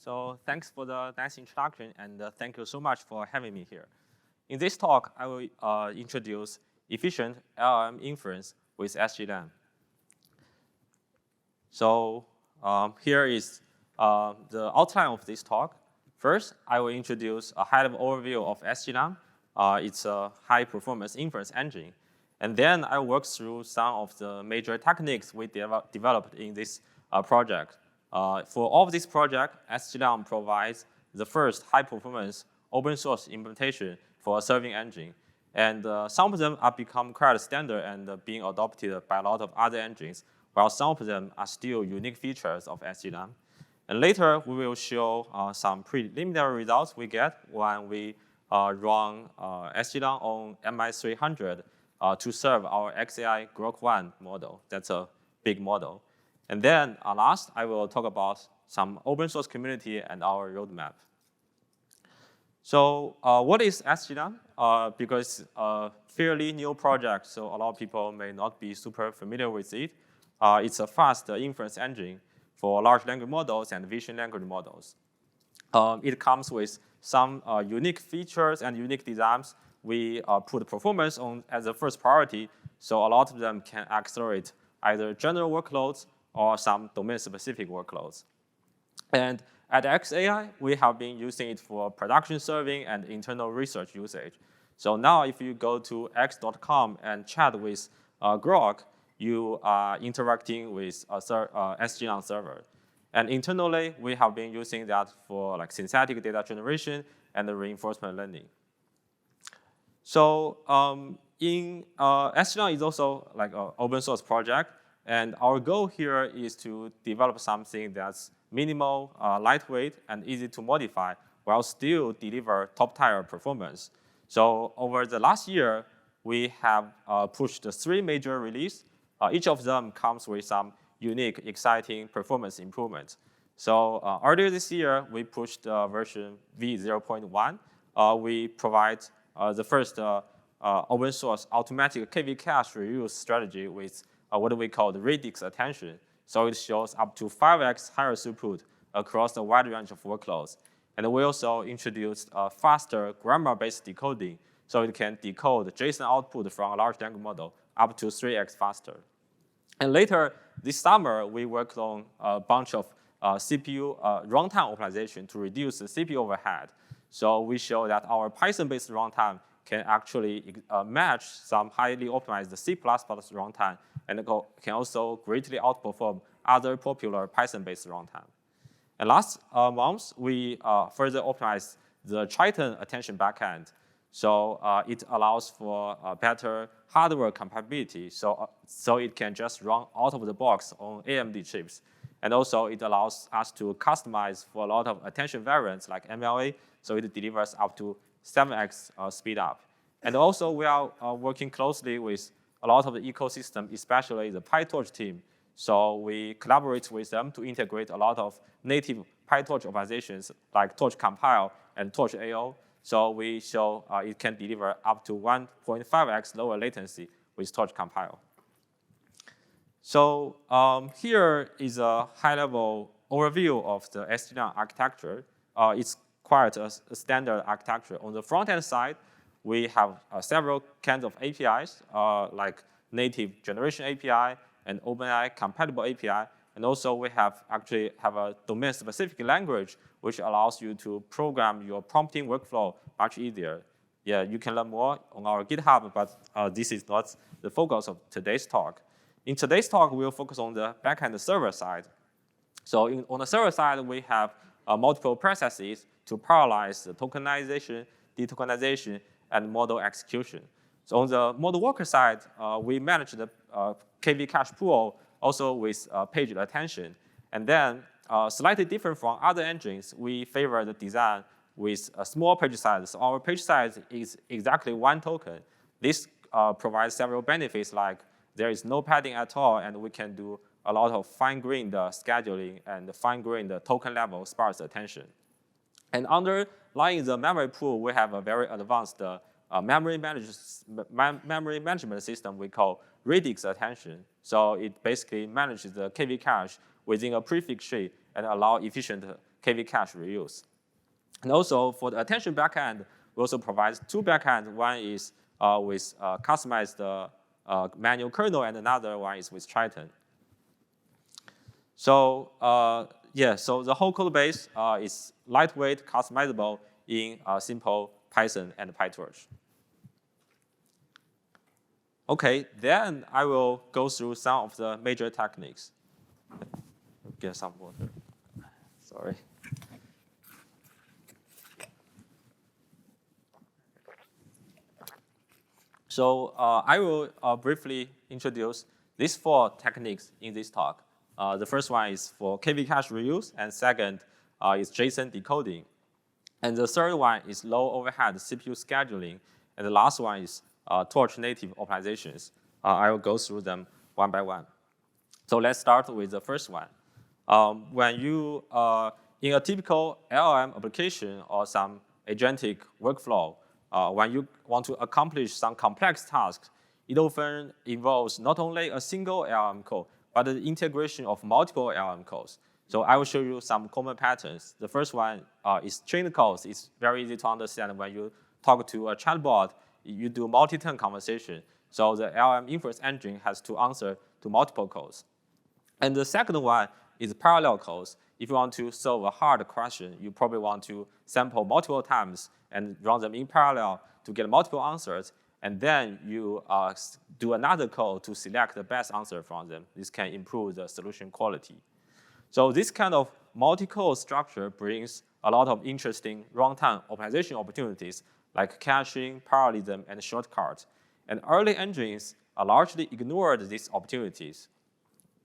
So thanks for the nice introduction, and thank you so much for having me here. In this talk, I will introduce efficient LLM inference with SGLang. So here is the outline of this talk. First, I will introduce a high-level overview of SGLang. It's a high-performance inference engine. And then I will work through some of the major techniques we developed in this project. For all of this project, SGLang provides the first high-performance open-source implementation for a serving engine. And some of them are become quite standard and being adopted by a lot of other engines, while some of them are still unique features of SGLang. And later, we will show some preliminary results we get when we run SGLang on MI300 to serve our xAI Grok 1 model. That's a big model. And then last, I will talk about some open source community and our roadmap. So what is SGLang? Because a fairly new project, so a lot of people may not be super familiar with it. It's a fast inference engine for large language models and vision language models. It comes with some unique features and unique designs. We put performance on as a first priority, so a lot of them can accelerate either general workloads or some domain-specific workloads. And at xAI, we have been using it for production serving and internal research usage. So now if you go to x.com and chat with Grok, you are interacting with a SGLang server. And internally, we have been using that for like synthetic data generation and the reinforcement learning. So SGLang is also like an open source project. And our goal here is to develop something that's minimal, lightweight, and easy to modify, while still deliver top-tier performance. So over the last year, we have pushed 3 major releases. Each of them comes with some unique, exciting performance improvements. So earlier this year, we pushed version v0.1. We provide the first open source automatic KV cache reuse strategy with what we call the RadixAttention. So it shows up to 5x higher throughput across a wide range of workloads. And we also introduced faster grammar-based decoding, so it can decode JSON output from a large language model up to 3x faster. And later this summer, we worked on a bunch of CPU runtime optimization to reduce the CPU overhead. So we show that our Python-based runtime can actually match some highly optimized C++ runtime, and can also greatly outperform other popular Python-based runtime. And last month, we further optimized the Triton attention backend. So it allows for better hardware compatibility, so it can just run out of the box on AMD chips. And also, it allows us to customize for a lot of attention variants like MLA, so it delivers up to 7x speed up. And also, we are working closely with a lot of the ecosystem, especially the PyTorch team. So we collaborate with them to integrate a lot of native PyTorch optimizations like torch.compile and torchao. So we show it can deliver up to 1.5x lower latency with torch.compile. So here is a high-level overview of the SGLang architecture. It's quite a standard architecture. On the front-end side, we have several kinds of APIs, like native generation API and OpenAI compatible API. And also, we actually have a domain-specific language which allows you to program your prompting workflow much easier. Yeah, you can learn more on our GitHub, but this is not the focus of today's talk. In today's talk, we'll focus on the backend server side. So on the server side, we have multiple processes to parallelize the tokenization, detokenization, and model execution. So on the model worker side, we manage the KV cache pool also with page attention. And then slightly different from other engines, we favor the design with a small page size. So our page size is exactly 1 token. This provides several benefits, like there is no padding at all, and we can do a lot of fine-grained scheduling and fine-grained token level sparse attention. And underlying the memory pool, we have a very advanced memory management system we call RadixAttention. So it basically manages the KV cache within a prefix tree and allow efficient KV cache reuse. And also for the attention backend, we also provide two backends. One is with customized manual kernel, and another one is with Triton. So so the whole code base is lightweight, customizable in simple Python and PyTorch. Okay, then I will go through some of the major techniques. Get some water. Sorry. So I will briefly introduce these 4 techniques in this talk. The first one is for KV cache reuse, and second is JSON decoding. And the third one is low overhead CPU scheduling, and the last one is torch native optimizations. I will go through them one by one. So let's start with the first one. When you, in a typical LLM application or some agentic workflow, when you want to accomplish some complex tasks, it often involves not only a single LLM code, but the integration of multiple LLM codes. So I will show you some common patterns. The first one is trained codes. It's very easy to understand when you talk to a chatbot, you do multi-turn conversation. So the LLM inference engine has to answer to multiple codes. And the second one is parallel codes. If you want to solve a hard question, you probably want to sample multiple times and run them in parallel to get multiple answers. And then you do another code to select the best answer from them. This can improve the solution quality. So this kind of multi-code structure brings a lot of interesting runtime optimization opportunities like caching, parallelism, and shortcuts. And early engines largely ignored these opportunities.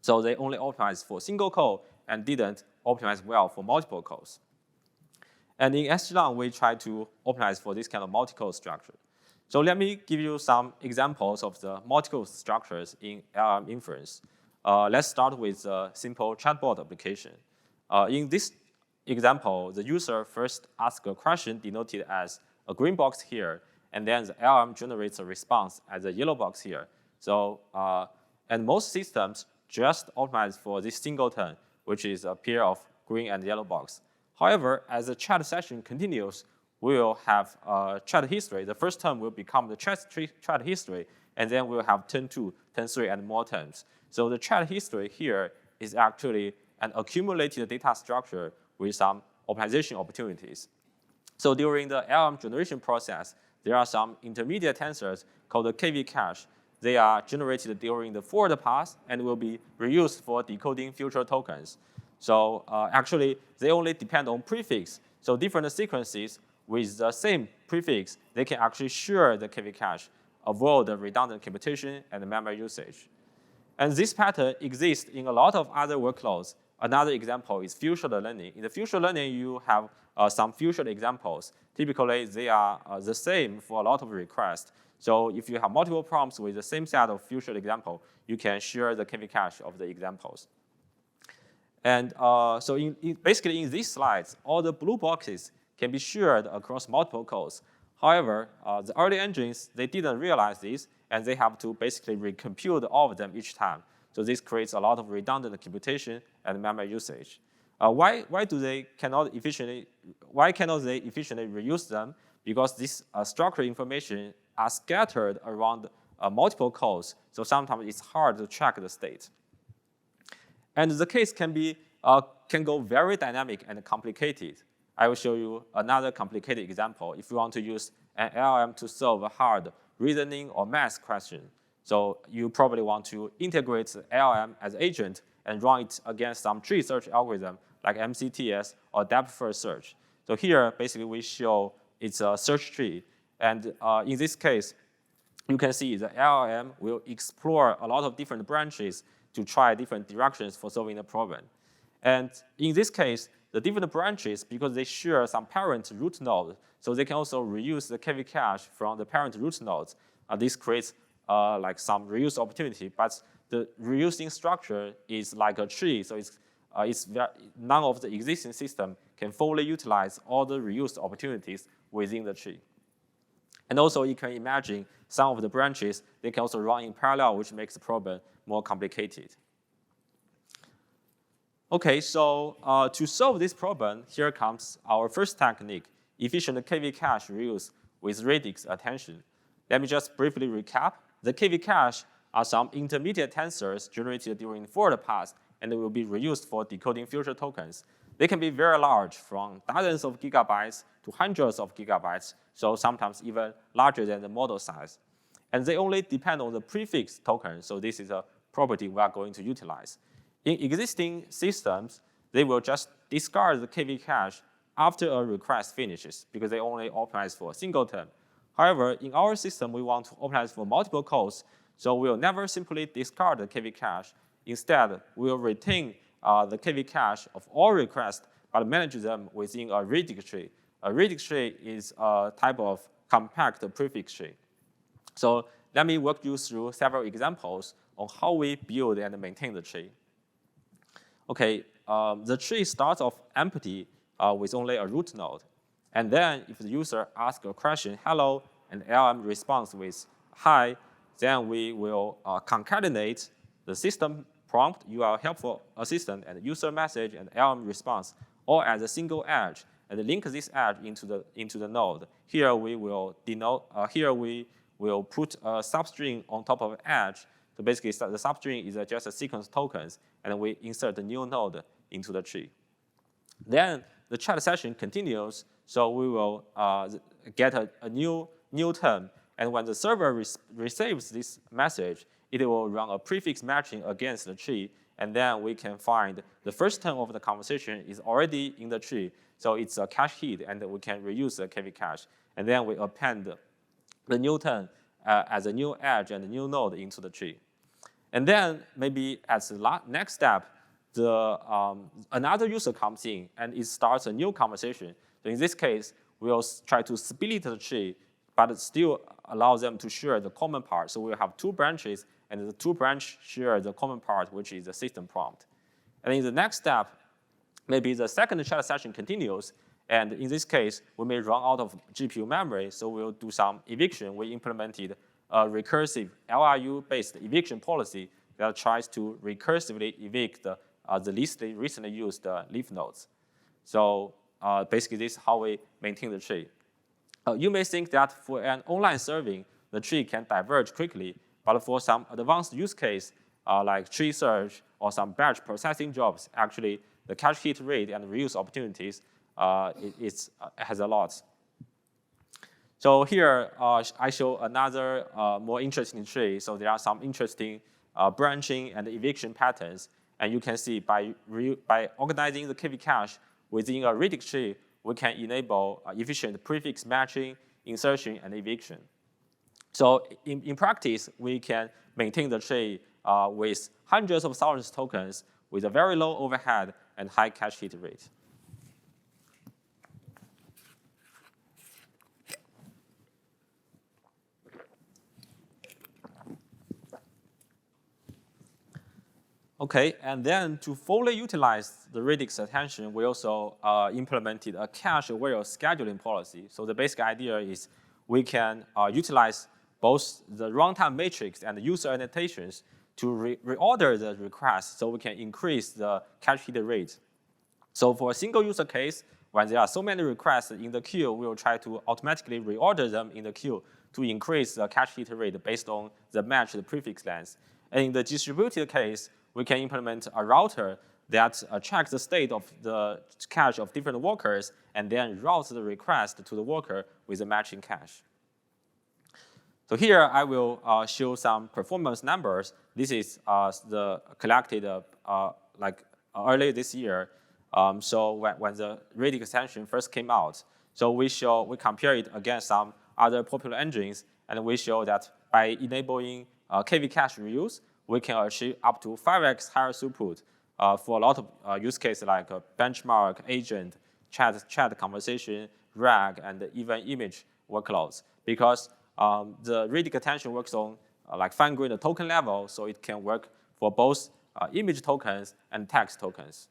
So they only optimized for single code and didn't optimize well for multiple codes. And in SGLang, we try to optimize for this kind of multi-code structure. So let me give you some examples of the multi-code structures in LLM inference. Let's start with a simple chatbot application. In this example, the user first asks a question denoted as a green box here, and then the LLM generates a response as a yellow box here. So, and most systems just optimize for this singleton, which is a pair of green and yellow box. However, as the chat session continues, we will have chat history. The first term will become the chat history, and then we'll have turn 2, turn 3, and more terms. So the chat history here is actually an accumulated data structure with some optimization opportunities. So during the LLM generation process, there are some intermediate tensors called the KV cache. They are generated during the forward pass and will be reused for decoding future tokens. So actually, they only depend on prefix. So different sequences with the same prefix, they can actually share the KV cache, avoid the redundant computation and memory usage. And this pattern exists in a lot of other workloads. Another example is feature learning. In the feature learning, you have some feature examples. Typically, they are the same for a lot of requests. So if you have multiple prompts with the same set of feature example, you can share the KV cache of the examples. And so basically in these slides, all the blue boxes can be shared across multiple codes. However, the early engines, they didn't realize this, and they have to basically recompute all of them each time. So this creates a lot of redundant computation and memory usage. Why cannot they efficiently reuse them? Because this structured information are scattered around multiple codes, so sometimes it's hard to track the state. And the case can go very dynamic and complicated. I will show you another complicated example if you want to use an LLM to solve a hard reasoning or math question. So you probably want to integrate the LLM as agent and run it against some tree search algorithm like MCTS or depth-first search. So here, basically, we show it's a search tree. And in this case, you can see the LLM will explore a lot of different branches to try different directions for solving the problem. And in this case, the different branches, because they share some parent root node, so they can also reuse the KV cache from the parent root nodes. This creates like some reuse opportunity, but the reusing structure is like a tree, so none of the existing system can fully utilize all the reused opportunities within the tree. And also, you can imagine some of the branches, they can also run in parallel, which makes the problem more complicated. Okay, so to solve this problem, here comes our first technique, efficient KV cache reuse with RadixAttention. Let me just briefly recap. The KV cache are some intermediate tensors generated during forward pass, and they will be reused for decoding future tokens. They can be very large, from dozens of gigabytes to hundreds of gigabytes, so sometimes even larger than the model size. And they only depend on the prefix token, so this is a property we are going to utilize. In existing systems, they will just discard the KV cache after a request finishes because they only optimize for a single term. However, in our system, we want to optimize for multiple calls, so we'll never simply discard the KV cache. Instead, we'll retain the KV cache of all requests, but manage them within a radix tree. A radix tree is a type of compact prefix tree. So let me walk you through several examples on how we build and maintain the tree. Okay, the tree starts off empty with only a root node. And then if the user asks a question, hello, and LLM responds with hi, then we will concatenate the system prompt, URL helpful assistant, and user message and LLM response all as a single edge, and link this edge into the node. Here we will put a substring on top of edge. So basically, the substring is just a sequence of tokens, and we insert a new node into the tree. Then the chat session continues, so we will get a new term. And when the server receives this message, it will run a prefix matching against the tree, and then we can find the first term of the conversation is already in the tree, so it's a cache hit, and we can reuse the KV cache. And then we append the new term as a new edge and a new node into the tree. And then maybe as the next step, another user comes in and it starts a new conversation. So in this case, we'll try to split the tree, but still allow them to share the common part. So we'll have two branches, and the two branches share the common part, which is the system prompt. And in the next step, maybe the second chat session continues, and in this case, we may run out of GPU memory, so we'll do some eviction. We implemented a recursive LRU-based eviction policy that tries to recursively evict the recently used leaf nodes. So basically, this is how we maintain the tree. You may think that for an online serving, the tree can diverge quickly, but for some advanced use case, like tree search or some batch processing jobs, actually, the cache hit rate and reuse opportunities has a lot. So here, I show another more interesting tree. So there are some interesting branching and eviction patterns. And you can see by organizing the KV cache within a radix tree, we can enable efficient prefix matching, insertion, and eviction. So in practice, we can maintain the tree with hundreds of thousands of tokens with a very low overhead and high cache hit rate. Okay, and then to fully utilize the RadixAttention, we also implemented a cache-aware scheduling policy. So the basic idea is we can utilize both the runtime matrix and the user annotations to reorder the request so we can increase the cache hit rate. So for a single user case, when there are so many requests in the queue, we will try to automatically reorder them in the queue to increase the cache hit rate based on the matched prefix length. And in the distributed case, we can implement a router that tracks the state of the cache of different workers and then routes the request to the worker with a matching cache. So here I will show some performance numbers. This is the collected early this year. So when the RadixAttention first came out, so we compare it against some other popular engines, and we show that by enabling KV cache reuse, we can achieve up to 5x higher throughput for a lot of use cases like benchmark, agent, chat conversation, RAG, and even image workloads. Because the RadixAttention works on fine-grained token level, so it can work for both image tokens and text tokens.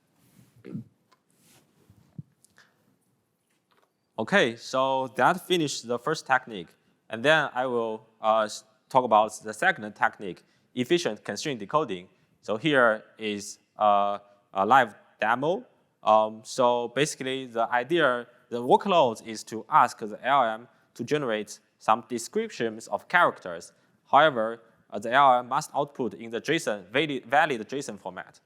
Okay, so that finished the first technique. And then I will talk about the second technique, efficient constraint decoding. So here is a live demo. So basically, the idea, the workload is to ask the LLM to generate some descriptions of characters. However, the LLM must output in the JSON, valid JSON format.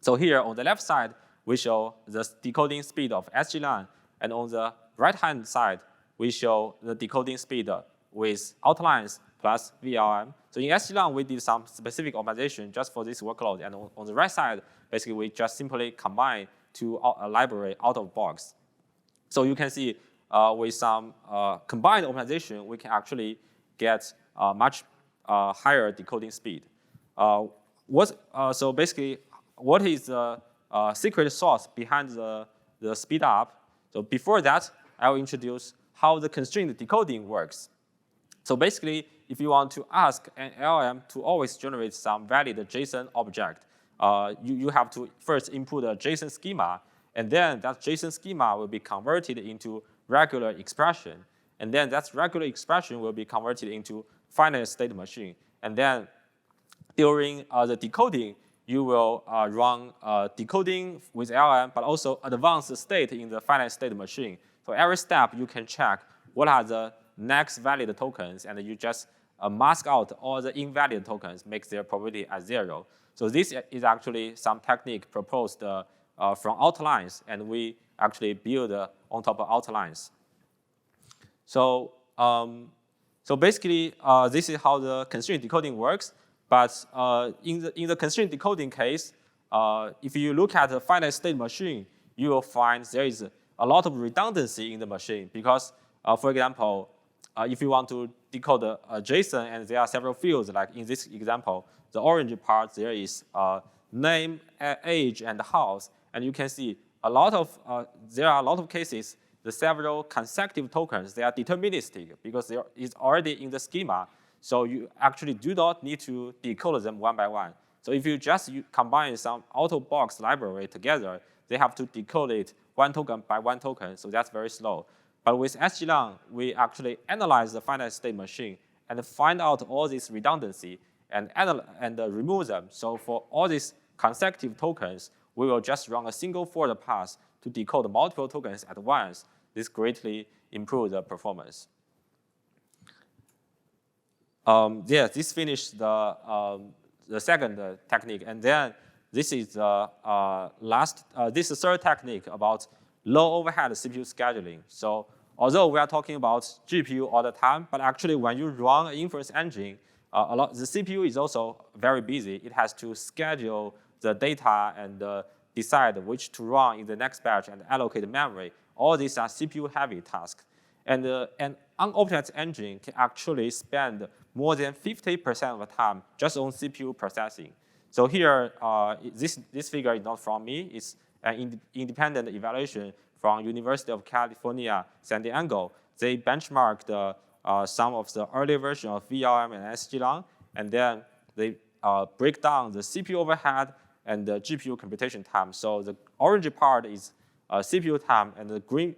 So here on the left side, we show the decoding speed of SGLang, and on the right-hand side, we show the decoding speed with outlines plus VLM. So in SGLang, we did some specific optimization just for this workload, and on the right side, basically we just simply combine two library out of box. So you can see with some combined optimization, we can actually get much higher decoding speed. So basically, what is the secret sauce behind the speed up? So before that, I'll introduce how the constrained decoding works. So basically, if you want to ask an LLM to always generate some valid JSON object, you have to first input a JSON schema, and then that JSON schema will be converted into regular expression. And then that regular expression will be converted into finite state machine. And then during the decoding, you will run decoding with LLM, but also advanced state in the finite state machine. So every step, you can check what are the next valid tokens, and you just mask out all the invalid tokens, makes their probability at 0. So this is actually some technique proposed from outlines, and we actually build on top of outlines. So, so basically, this is how the constraint decoding works. But in the constraint decoding case, if you look at the finite state machine, you will find there is a lot of redundancy in the machine because, for example, if you want to decode a JSON and there are several fields, like in this example, the orange part, there is name, age, and house. And you can see there are a lot of cases, the several consecutive tokens, they are deterministic because they is already in the schema. So you actually do not need to decode them one by one. So if you just combine some out-of-box library together, they have to decode it one token by one token, so that's very slow. But with SGLang, we actually analyze the finite state machine and find out all this redundancy and remove them. So for all these consecutive tokens, we will just run a single forward pass to decode multiple tokens at once. This greatly improves the performance. Yeah, this finished the second technique, and then this is the this is the third technique about low overhead CPU scheduling. So although we are talking about GPU all the time, but actually when you run an inference engine, the CPU is also very busy. It has to schedule the data and decide which to run in the next batch and allocate memory. All these are CPU-heavy tasks. And an unoptimized engine can actually spend more than 50% of the time just on CPU processing. So here, this figure is not from me. It's an independent evaluation from University of California, San Diego. They benchmarked some of the early version of VLM and SGLang, and then they break down the CPU overhead and the GPU computation time. So the orange part is CPU time, and the green,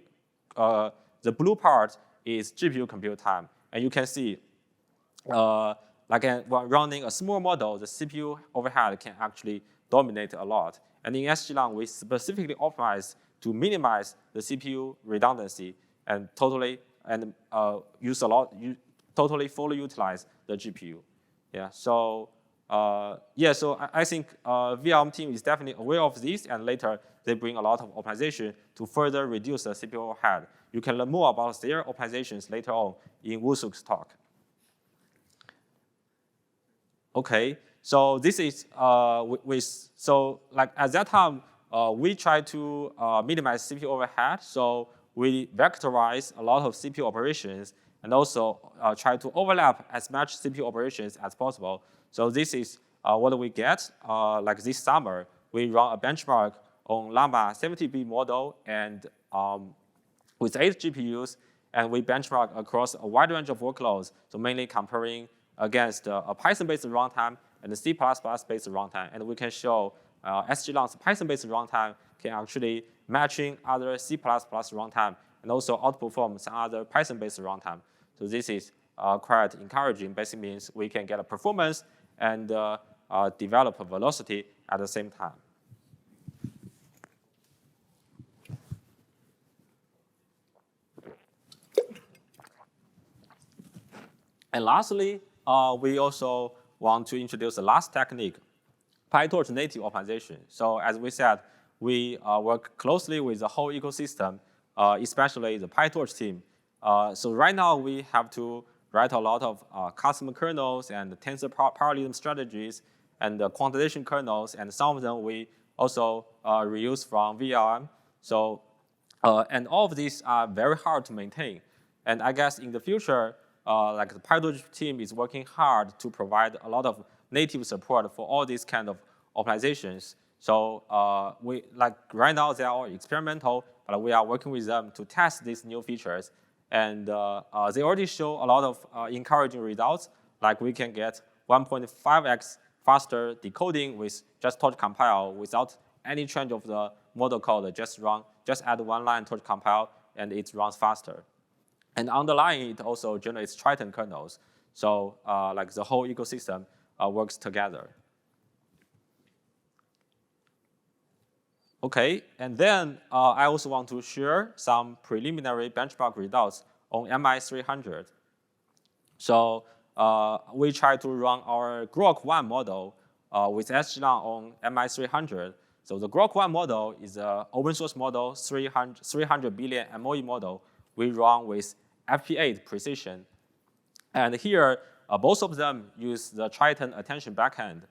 the blue part is GPU compute time. And you can see, when running a small model, the CPU overhead can actually dominate a lot. And in SGLang, we specifically optimize to minimize the CPU redundancy and totally fully utilize the GPU. Yeah. So so I think VLM team is definitely aware of this, and later they bring a lot of optimization to further reduce the CPU overhead. You can learn more about their optimizations later on in Woo-Suk's talk. Okay, so this is at that time we try to minimize CPU overhead. So we vectorize a lot of CPU operations and also try to overlap as much CPU operations as possible. So this is what we get. Like this summer, we run a benchmark on Llama 70B model and with 8 GPUs, and we benchmark across a wide range of workloads. So mainly comparing against a Python-based runtime and a C++-based runtime. And we can show SGLang's Python-based runtime can actually matching other C++ runtime and also outperform some other Python-based runtime. So this is quite encouraging. Basically means we can get a performance and develop a velocity at the same time. And lastly, we also want to introduce the last technique, PyTorch native optimization. So as we said, we work closely with the whole ecosystem, especially the PyTorch team. So right now we have to write a lot of custom kernels and tensor parallelism strategies and quantization kernels, and some of them we also reuse from VLM. So, and all of these are very hard to maintain. And I guess in the future, like the PyTorch team is working hard to provide a lot of native support for all these kind of optimizations. So we like right now they are all experimental, but we are working with them to test these new features. And they already show a lot of encouraging results, like we can get 1.5x faster decoding with just torch.compile without any change of the model code. Just add one line torch.compile, and it runs faster. And underlying it also generates Triton kernels. So like the whole ecosystem works together. Okay, and then I also want to share some preliminary benchmark results on MI300. So we try to run our Grok 1 model with SGLang on MI300. So the Grok 1 model is an open source model, 300 billion MOE model we run with FP8 precision. And here, both of them use the Triton attention backend.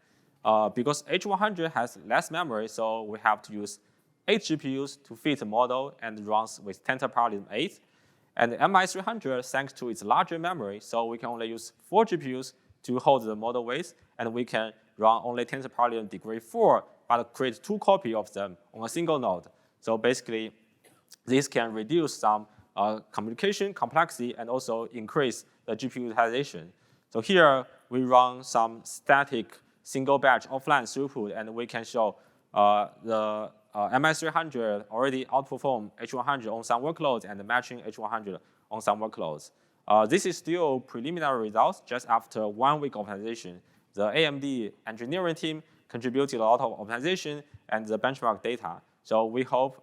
Because H100 has less memory, so we have to use 8 GPUs to fit the model and runs with tensor parallelism 8. And the MI300, thanks to its larger memory, so we can only use 4 GPUs to hold the model weight, and we can run only tensor parallelism degree 4, but create 2 copies of them on a single node. So basically, this can reduce some communication complexity and also increase the GPU utilization. So here, we run some static single batch offline throughput, and we can show the MI300 already outperform H100 on some workloads and matching H100 on some workloads. This is still preliminary results just after 1 week optimization. The AMD engineering team contributed a lot of optimization and the benchmark data. So we hope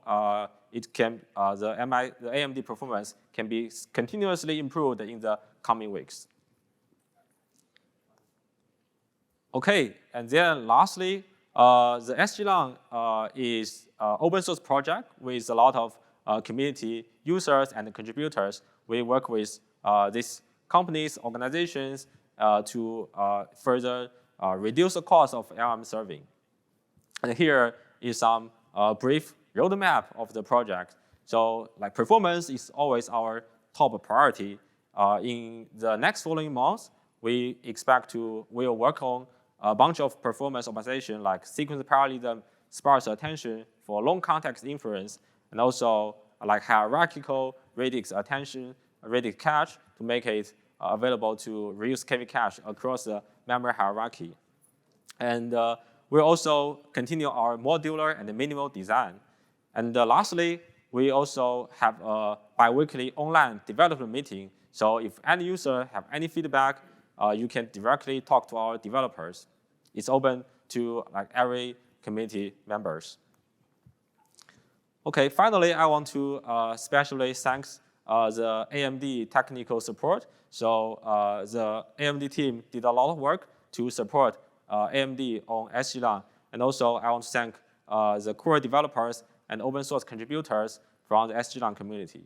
it can, the AMD performance can be continuously improved in the coming weeks. Okay, and then lastly, the SGLang is an open source project with a lot of community users and contributors. We work with these companies, organizations to further reduce the cost of LLM serving. And here is some brief roadmap of the project. So like performance is always our top priority. In the next following months, we expect we'll work on a bunch of performance optimization like sequence parallelism, sparse attention for long context inference, and also like hierarchical RadixAttention, Radix cache to make it available to reuse KV cache across the memory hierarchy. And we'll also continue our modular and minimal design. And lastly, we also have a bi-weekly online development meeting. So if any user have any feedback, you can directly talk to our developers. It's open to like every community members. Okay, finally, I want to especially thank the AMD technical support. So the AMD team did a lot of work to support AMD on SGLang. And also, I want to thank the core developers and open source contributors from the SGLang community.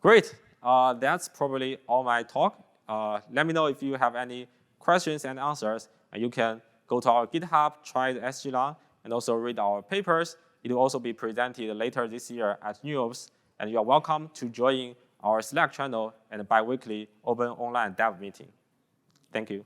Great, that's probably all my talk. Let me know if you have any questions and answers. And you can go to our GitHub, try the SGLang, and also read our papers. It will also be presented later this year at NeurIPS. And you are welcome to join our Slack channel and bi-weekly open online dev meeting. Thank you.